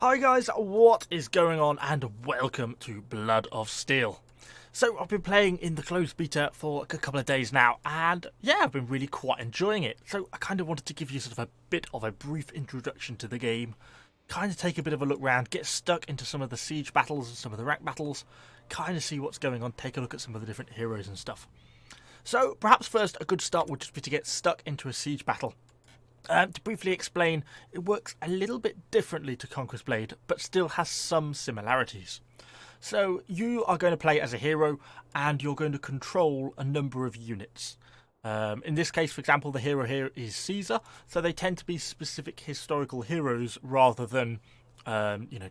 Hi guys, what is going on, and welcome to Blood of Steel. So I've been playing in the closed beta for a couple of days now, and yeah, I've been really quite enjoying it. So I kind of wanted to give you sort of a bit of a brief introduction to the game, kind of take a bit of a look around, get stuck into some of the siege battles and some of the rank battles, kind of see what's going on, take a look at some of the different heroes and stuff. So perhaps first a good start would just be to get stuck into a siege battle. To briefly explain, it works a little bit differently to Conqueror's Blade, but still has some similarities. So you are going to play as a hero, and you're going to control a number of units. In this case, for example, the hero here is Caesar, so they tend to be specific historical heroes rather than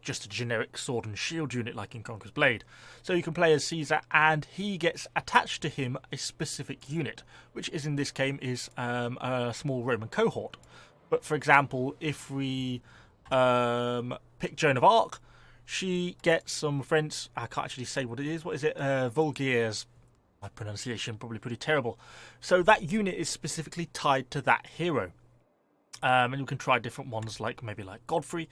just a generic sword and shield unit like in Conqueror's Blade. So you can play as Caesar, and he gets attached to him a specific unit, which is in this game is a small Roman cohort. But for example, if we pick Joan of Arc, she gets some friends. I can't actually say what it is. What is it? Vulgaires. My pronunciation probably pretty terrible. So that unit is specifically tied to that hero, and you can try different ones, like maybe like Godfrey,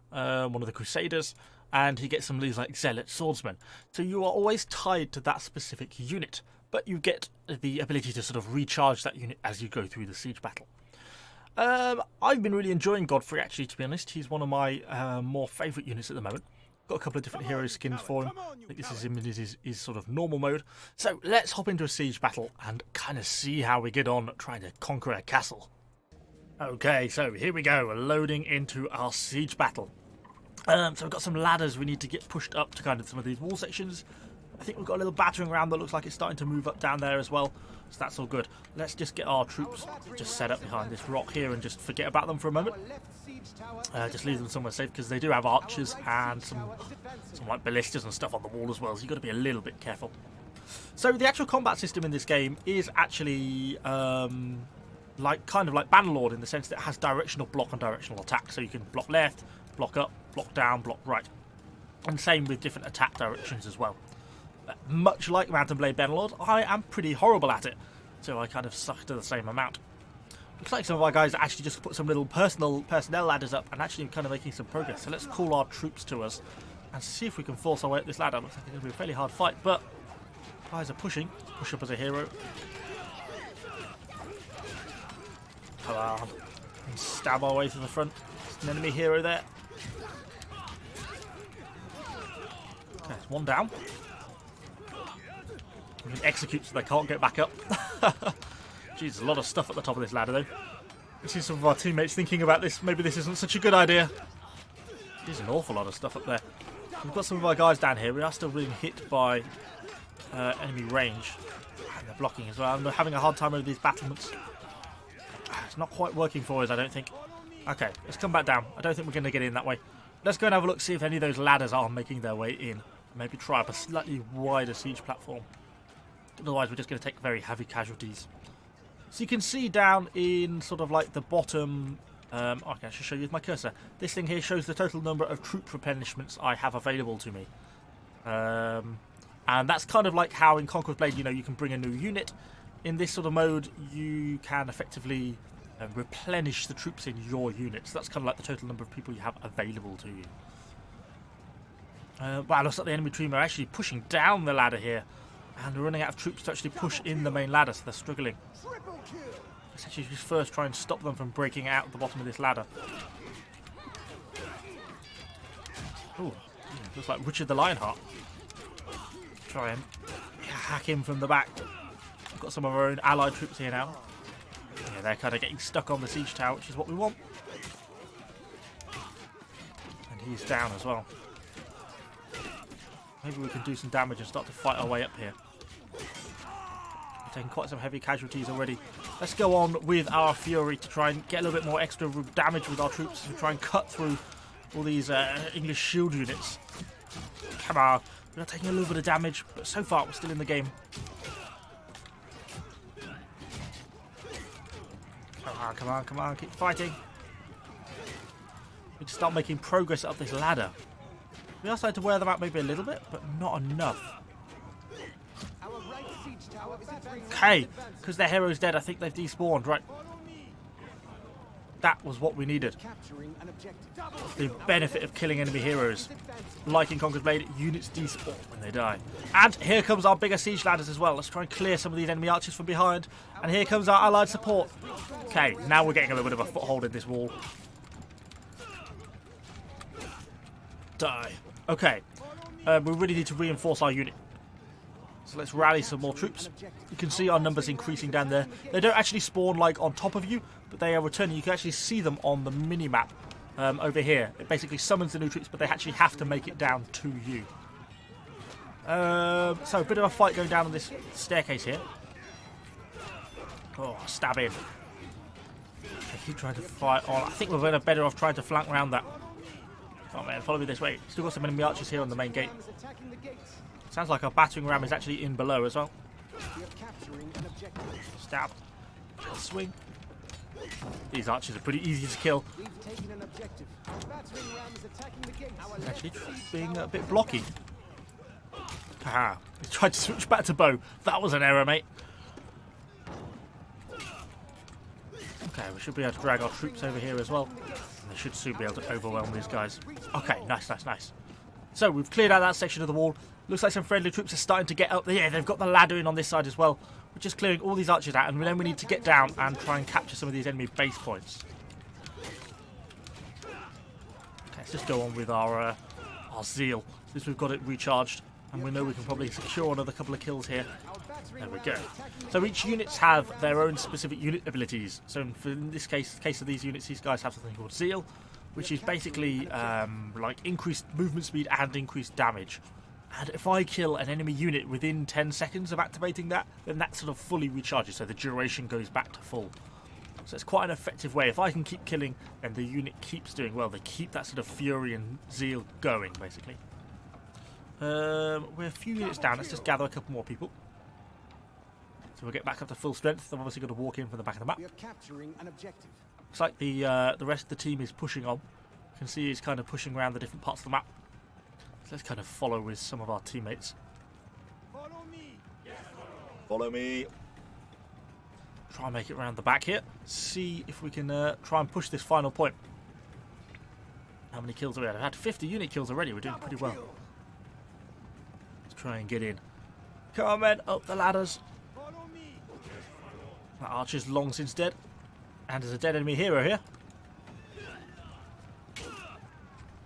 one of the Crusaders, and he gets some of these like Zealot swordsmen. So you are always tied to that specific unit, but you get the ability to sort of recharge that unit as you go through the siege battle. I've been really enjoying Godfrey, actually, to be honest. He's one of my more favourite units at the moment. Got a couple of different hero skins for him. I think this is him in his sort of normal mode. So let's hop into a siege battle and kind of see how we get on trying to conquer a castle. Okay, so here we go. We're loading into our siege battle. So we've got some ladders we need to get pushed up to kind of some of these wall sections. I think we've got a little battering ram that looks like it's starting to move up down there as well. So that's all good. Let's just get our troops just set up behind this rock here and just forget about them for a moment. Just leave them somewhere safe, because they do have archers and some like ballistas and stuff on the wall as well. So you've got to be a little bit careful. So the actual combat system in this game is actually kind of like Bannerlord, in the sense that it has directional block and directional attack. So you can block left, block up, block down, block right. And same with different attack directions as well. Much like Mountain Blade Bannerlord, I am pretty horrible at it, so I kind of suck to the same amount. Looks like some of our guys actually just put some little personnel ladders up and actually kind of making some progress. So let's call our troops to us and see if we can force our way up this ladder. Looks like it's going to be a fairly hard fight, but guys are pushing. Push up as a hero. Come on. And stab our way to the front. There's an enemy hero there. Okay, it's one down. We can execute so they can't get back up. Jeez, there's a lot of stuff at the top of this ladder, though. You see some of our teammates thinking about this. Maybe this isn't such a good idea. There's an awful lot of stuff up there. We've got some of our guys down here. We are still being hit by enemy range. And they're blocking as well. I'm having a hard time over these battlements. It's not quite working for us, I don't think. Okay, let's come back down. I don't think we're going to get in that way. Let's go and have a look, see if any of those ladders are making their way in. Maybe try up a slightly wider siege platform. Otherwise, we're just going to take very heavy casualties. So you can see down in sort of like the bottom... okay, I should show you with my cursor. This thing here shows the total number of troop replenishments I have available to me. And that's kind of like how in Conqueror's Blade, you can bring a new unit. In this sort of mode, you can effectively replenish the troops in your unit. So that's kind of like the total number of people you have available to you. Wow, looks like the enemy team are actually pushing down the ladder here. And we're running out of troops to actually push in the main ladder, so they're struggling. Let's actually just first try and stop them from breaking out at the bottom of this ladder. Ooh, looks like Richard the Lionheart. Try and hack him from the back. We've got some of our own allied troops here now. Yeah, they're kind of getting stuck on the siege tower, which is what we want. And he's down as well. Maybe we can do some damage and start to fight our way up here. We're taking quite some heavy casualties already. Let's go on with our Fury to try and get a little bit more extra damage with our troops, to try and cut through all these English shield units. Come on. We're taking a little bit of damage, but so far we're still in the game. Come on, come on, keep fighting. We need to start making progress up this ladder. We are starting to wear them out maybe a little bit, but not enough. Okay, because their hero's dead, I think they've despawned, right? That was what we needed. The benefit of killing enemy heroes. Like in Conqueror's Blade, units despawn when they die. And here comes our bigger siege ladders as well. Let's try and clear some of these enemy archers from behind. And here comes our allied support. Okay, now we're getting a little bit of a foothold in this wall. Die. Okay, we really need to reinforce our unit. So let's rally some more troops. You can see our numbers increasing down there. They don't actually spawn like on top of you, but they are returning. You can actually see them on the mini-map over here. It basically summons the new troops, but they actually have to make it down to you. So a bit of a fight going down on this staircase here. Oh, stab in. I keep trying to fight on. I think we're better off trying to flank around that. Oh man, follow me this way. Still got some enemy archers here on the main gate. Sounds like our battering ram is actually in below as well. Stab. Swing. These archers are pretty easy to kill. Actually being a bit blocky. Haha. He tried to switch back to bow. That was an error, mate. Okay, we should be able to drag our troops over here as well. And they should soon be able to overwhelm these guys. Okay, nice, nice, nice. So we've cleared out that section of the wall. Looks like some friendly troops are starting to get up. Yeah, they've got the ladder in on this side as well. We're just clearing all these archers out, and then we need to get down and try and capture some of these enemy base points. Okay, let's just go on with our zeal, since we've got it recharged, and we know we can probably secure another couple of kills here. There we go. So each units have their own specific unit abilities. So in this case of these units, these guys have something called zeal, which is basically like increased movement speed and increased damage. And if I kill an enemy unit within 10 seconds of activating that, then that sort of fully recharges, so the duration goes back to full. So it's quite an effective way. If I can keep killing, then the unit keeps doing well. They keep that sort of fury and zeal going, basically. We're a few units down. Let's just gather a couple more people. So we'll get back up to full strength. I've obviously got to walk in from the back of the map. Looks like the rest of the team is pushing on. You can see he's kind of pushing around the different parts of the map. So let's kind of follow with some of our teammates. Follow me! Follow me! Try and make it around the back here. See if we can try and push this final point. How many kills have we had? I've had 50 unit kills already. We're doing pretty well. Let's try and get in. Come on, men! Up the ladders! That archer's long since dead. And there's a dead enemy hero here.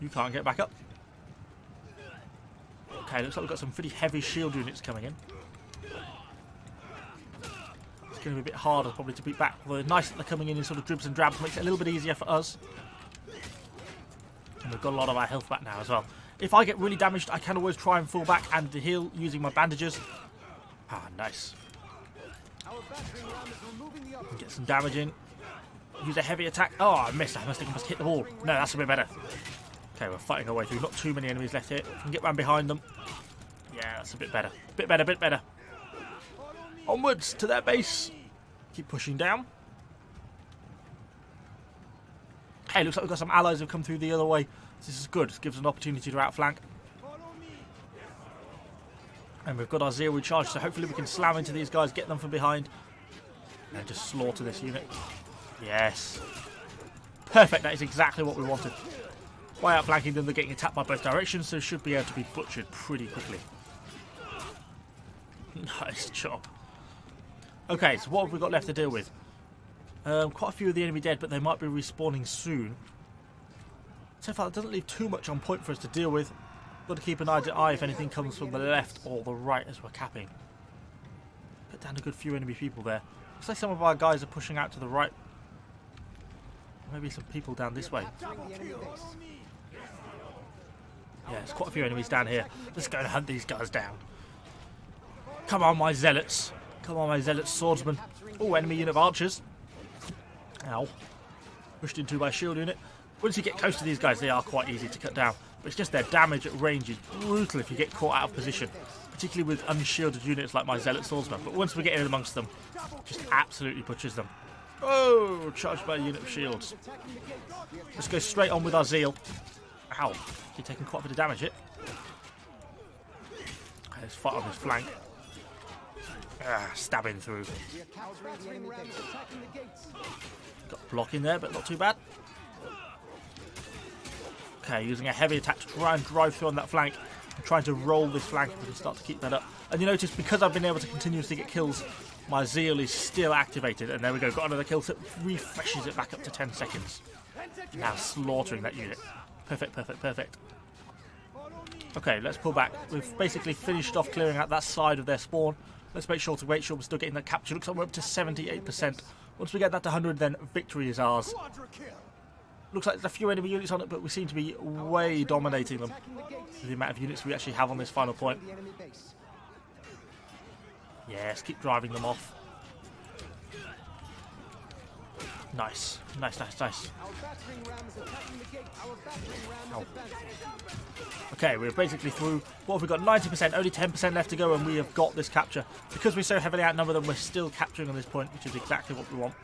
You can't get back up. Okay, looks like we've got some pretty heavy shield units coming in. It's going to be a bit harder probably to beat back. Although nice that they're coming in sort of dribs and drabs, makes it a little bit easier for us. And we've got a lot of our health back now as well. If I get really damaged, I can always try and fall back and heal using my bandages. Ah, nice. Get some damage in. Use a heavy attack. Oh, I missed. I must hit the wall. No, that's a bit better. Okay, we're fighting our way through. Not too many enemies left here. We can get round behind them. Yeah, that's a bit better. Bit better, bit better. Onwards to their base. Keep pushing down. Okay, looks like we've got some allies who've come through the other way. This is good. This gives us an opportunity to outflank. And we've got our zeal recharged, so hopefully we can slam into these guys, get them from behind, and just slaughter this unit. Yes. Perfect. That is exactly what we wanted. By outflanking them, they're getting attacked by both directions, so should be able to be butchered pretty quickly. Nice job. Okay, so what have we got left to deal with? Quite a few of the enemy dead, but they might be respawning soon. So far, it doesn't leave too much on point for us to deal with. Got to keep an eye if anything comes from the left or the right as we're capping. Put down a good few enemy people there. Looks like some of our guys are pushing out to the right. Maybe some people down this way. Yeah, there's quite a few enemies down here. Let's go and hunt these guys down. Come on, my zealots. Come on, my zealot swordsmen. Oh, enemy unit of archers. Ow. Pushed into by a shield unit. Once you get close to these guys, they are quite easy to cut down. But it's just their damage at range is brutal if you get caught out of position. Particularly with unshielded units like my zealot swordsman. But once we get in amongst them, just absolutely butchers them. Oh, charged by a unit of shields. Let's go straight on with our zeal. Ow. He's taking quite a bit of damage here. Okay, let's fight on his flank. Stabbing through. Got a block in there, but not too bad. Okay, using a heavy attack to try and drive through on that flank. I'm trying to roll this flank and start to keep that up. And you notice, because I've been able to continuously get kills, my zeal is still activated. And there we go, got another kill, so it refreshes it back up to 10 seconds. Now slaughtering that unit. Perfect, perfect, perfect. Okay, let's pull back. We've basically finished off clearing out that side of their spawn. Let's make sure we're still getting that capture. Looks like we're up to 78%. Once we get that to 100, then victory is ours. Looks like there's a few enemy units on it, but we seem to be way dominating them. The amount of units we actually have on this final point. Yes, keep driving them off. Nice, nice, nice, nice. Oh. Okay, we're basically through. What have we got? 90%, only 10% left to go, and we have got this capture. Because we're so heavily outnumbered them, we're still capturing on this point, which is exactly what we want.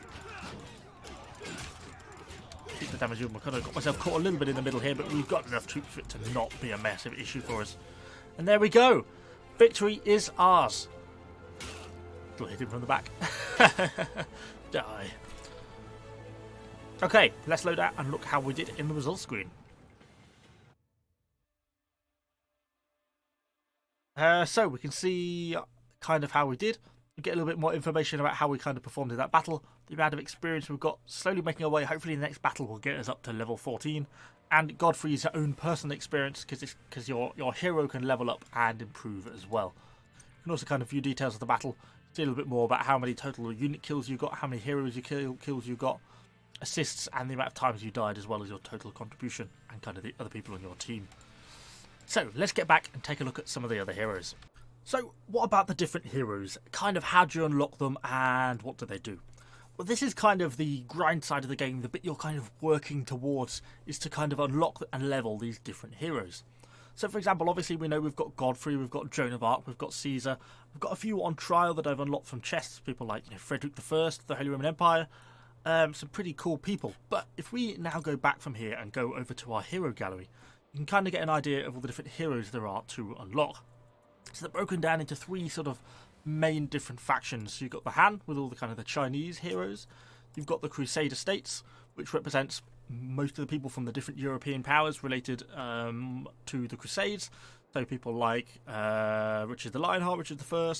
Keep the damage in. I kind of got myself caught a little bit in the middle here, but we've got enough troops for it to not be a massive issue for us. And there we go. Victory is ours. Still hit him from the back. Die. Okay, let's load out and look how we did in the results screen. So we can see kind of how we did. We get a little bit more information about how we kind of performed in that battle. The amount of experience we've got, slowly making our way. Hopefully the next battle will get us up to level 14. And Godfrey's own personal experience, because your hero can level up and improve as well. You can also kind of view details of the battle. See a little bit more about how many total unit kills you got, how many heroes kills you got, assists, and the amount of times you died, as well as your total contribution and kind of the other people on your team. So let's get back and take a look at some of the other heroes. So what about the different heroes? Kind of how do you unlock them and what do they do? Well, this is kind of the grind side of the game. The bit you're kind of working towards is to kind of unlock and level these different heroes. So for example, obviously we know we've got Godfrey, we've got Joan of Arc, we've got Caesar. We've got a few on trial that I've unlocked from chests, people like Frederick I, the Holy Roman Empire. Some pretty cool people. But if we now go back from here and go over to our hero gallery, you can kind of get an idea of all the different heroes there are to unlock. So they're broken down into three sort of main different factions. So you've got the Han with all the kind of the Chinese heroes. You've got the Crusader states, which represents most of the people from the different European powers related to the Crusades. So people like Richard the Lionheart, Richard I,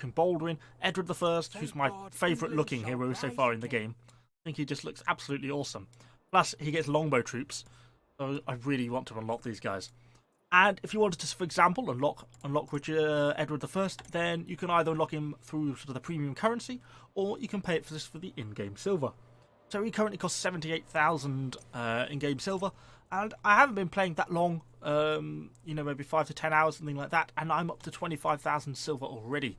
King Baldwin, Edward I, who's my favourite looking hero so far in the game. I think he just looks absolutely awesome. Plus, he gets longbow troops. So I really want to unlock these guys. And if you wanted to, for example, unlock Richard, Edward I, then you can either unlock him through sort of the premium currency, or you can pay it for the in-game silver. So he currently costs 78,000 in-game silver, and I haven't been playing that long, maybe 5 to 10 hours, something like that, and I'm up to 25,000 silver already.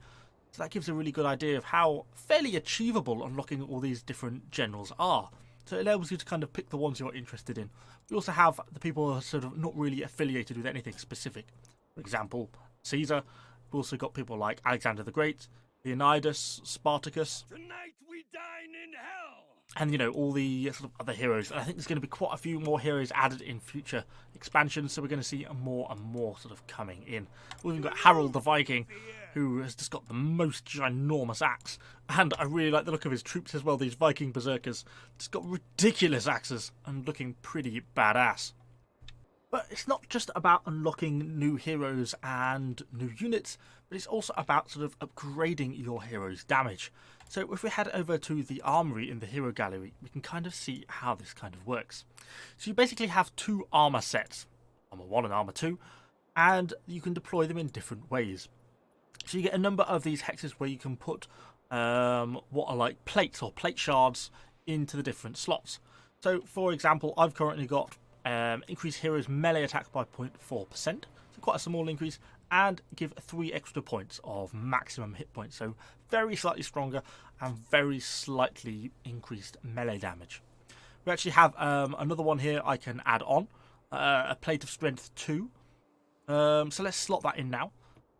So that gives a really good idea of how fairly achievable unlocking all these different generals are. So it enables you to kind of pick the ones you're interested in. We also have the people who are sort of not really affiliated with anything specific. For example, Caesar. We've also got people like Alexander the Great, Leonidas, Spartacus. Tonight we dine in hell. And, all the sort of other heroes. And I think there's going to be quite a few more heroes added in future expansions, so we're going to see more and more sort of coming in. We've even got Harold the Viking, who has just got the most ginormous axe. And I really like the look of his troops as well, these Viking berserkers. Just got ridiculous axes and looking pretty badass. But it's not just about unlocking new heroes and new units, but it's also about sort of upgrading your hero's damage. So if we head over to the armory in the hero gallery, we can kind of see how this kind of works. So you basically have two armor sets, armor 1 and armor 2, and you can deploy them in different ways. So you get a number of these hexes where you can put what are like plates or plate shards into the different slots. So for example, I've currently got increase heroes melee attack by 0.4%, so quite a small increase, and give 3 extra points of maximum hit points, so very slightly stronger and very slightly increased melee damage. We actually have another one here I can add on, a plate of strength 2, so let's slot that in now.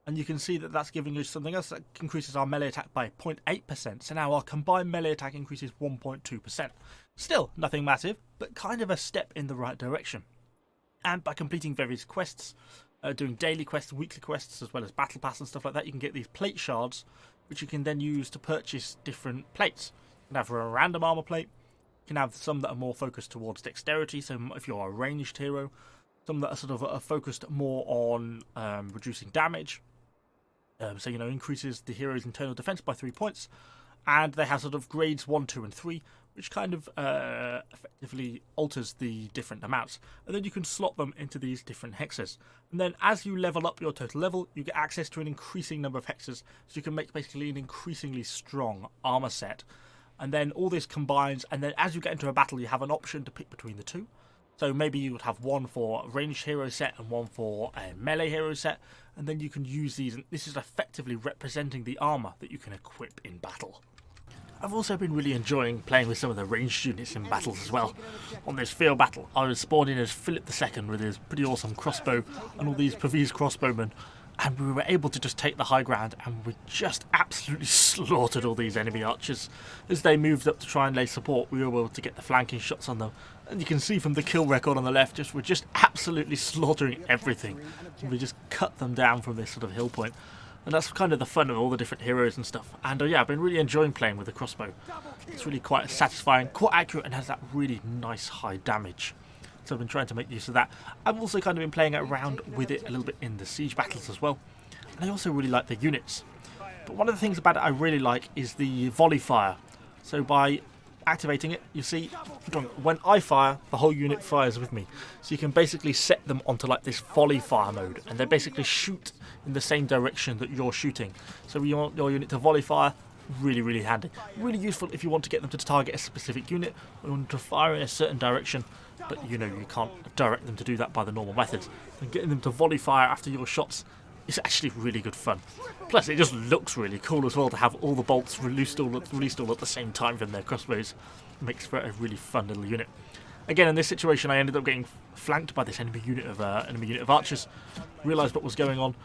And you can see that that's giving us something else that increases our melee attack by 0.8%. So now our combined melee attack increases 1.2%. Still nothing massive, but kind of a step in the right direction. And by completing various quests, doing daily quests, weekly quests, as well as battle pass and stuff like that, you can get these plate shards, which you can then use to purchase different plates. You can have a random armor plate, you can have some that are more focused towards dexterity, so if you're a ranged hero, some that are sort of focused more on reducing damage, so increases the hero's internal defense by 3 points, and they have sort of grades 1, 2 and 3, which kind of effectively alters the different amounts, and then you can slot them into these different hexes. And then as you level up your total level, you get access to an increasing number of hexes, so you can make basically an increasingly strong armor set. And then all this combines, and then as you get into a battle, you have an option to pick between the two. So maybe you would have one for a ranged hero set and one for a melee hero set, and then you can use these, and this is effectively representing the armor that you can equip in battle. I've also been really enjoying playing with some of the ranged units in battles as well. On this field battle, I was spawned in as Philip II with his pretty awesome crossbow and all these Pavese crossbowmen, and we were able to just take the high ground, and we just absolutely slaughtered all these enemy archers. As they moved up to try and lay support, we were able to get the flanking shots on them, and you can see from the kill record on the left, we're just absolutely slaughtering everything. We just cut them down from this sort of hill point. And that's kind of the fun of all the different heroes and stuff. And yeah, I've been really enjoying playing with the crossbow. It's really quite satisfying, quite accurate, and has that really nice high damage. So I've been trying to make use of that. I've also kind of been playing around with it a little bit in the siege battles as well. And I also really like the units. But one of the things about it I really like is the volley fire. So by activating it, you see, when I fire, the whole unit fires with me. So you can basically set them onto like this volley fire mode, and they basically shoot in the same direction that you're shooting. So you want your unit to volley fire, really, really handy. Really useful if you want to get them to target a specific unit, or you want to fire in a certain direction, but you can't direct them to do that by the normal methods. And getting them to volley fire after your shots is actually really good fun. Plus, it just looks really cool as well to have all the bolts released all at the same time from their crossbows. It makes for a really fun little unit. Again, in this situation, I ended up getting flanked by this enemy unit of archers. Realised what was going on.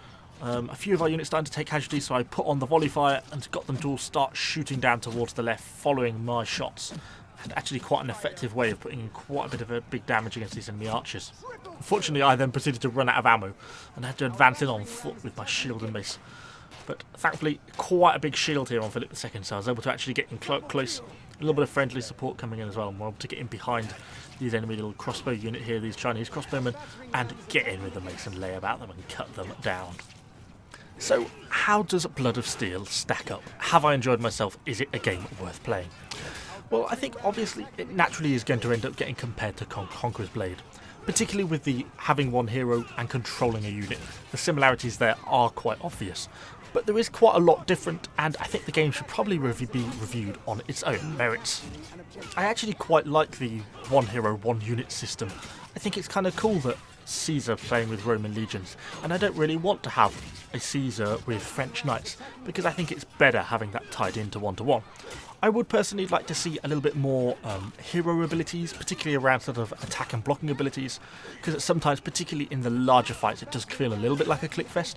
A few of our units started to take casualties, so I put on the volley fire and got them to all start shooting down towards the left, following my shots. And actually quite an effective way of putting in quite a bit of a big damage against these enemy archers. Unfortunately, I then proceeded to run out of ammo and had to advance in on foot with my shield and mace. But thankfully, quite a big shield here on Philip II, so I was able to actually get in close. A little bit of friendly support coming in as well, and we're able to get in behind these enemy little crossbow unit here, these Chinese crossbowmen, and get in with the mace and lay about them and cut them down. So, how does Blood of Steel stack up? Have I enjoyed myself? Is it a game worth playing? Well, I think obviously it naturally is going to end up getting compared to Conqueror's Blade, particularly with the having one hero and controlling a unit. The similarities there are quite obvious, but there is quite a lot different, and I think the game should probably be reviewed on its own merits. I actually quite like the one hero, one unit system. I think it's kind of cool that Caesar playing with Roman legions, and I don't really want to have a Caesar with French knights, because I think it's better having that tied into one-to-one. I would personally like to see a little bit more hero abilities, particularly around sort of attack and blocking abilities, because sometimes, particularly in the larger fights, it does feel a little bit like a clickfest.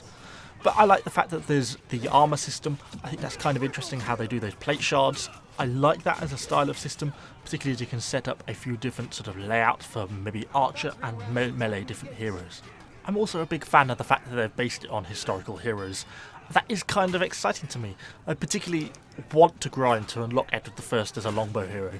But I like the fact that there's the armour system. I think that's kind of interesting how they do those plate shards. I like that as a style of system, particularly as you can set up a few different sort of layouts for maybe archer and melee different heroes. I'm also a big fan of the fact that they've based it on historical heroes. That is kind of exciting to me. I particularly want to grind to unlock Edward I as a longbow hero,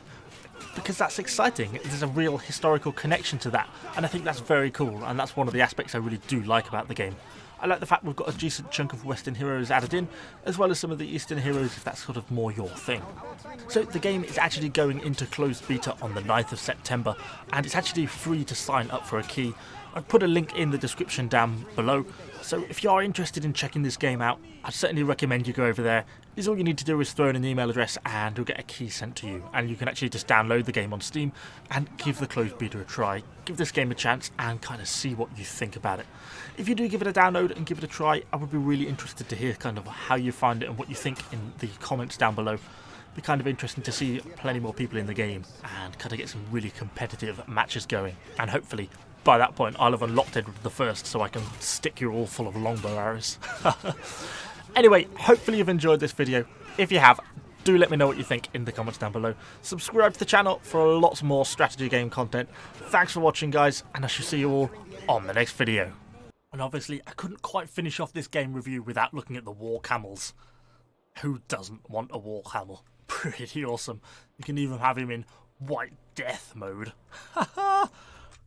because that's exciting. There's a real historical connection to that, and I think that's very cool, and that's one of the aspects I really do like about the game. I like the fact we've got a decent chunk of Western heroes added in, as well as some of the Eastern heroes if that's sort of more your thing. So the game is actually going into closed beta on the 9th of September, and it's actually free to sign up for a key. I've put a link in the description down below, so if you are interested in checking this game out, I'd certainly recommend you go over there. All you need to do is throw in an email address and you'll get a key sent to you, and you can actually just download the game on Steam and give the closed beta a try. Give this game a chance and kind of see what you think about it. If you do give it a download and give it a try, I would be really interested to hear kind of how you find it and what you think in the comments down below. It'd be kind of interesting to see plenty more people in the game and kind of get some really competitive matches going, and hopefully by that point I'll have unlocked Edward I so I can stick you all full of longbow arrows. Anyway, hopefully you've enjoyed this video. If you have, do let me know what you think in the comments down below. Subscribe to the channel for lots more strategy game content. Thanks for watching, guys, and I shall see you all on the next video. And obviously I couldn't quite finish off this game review without looking at the war camels. Who doesn't want a Warhammer? Pretty awesome. You can even have him in White Death mode.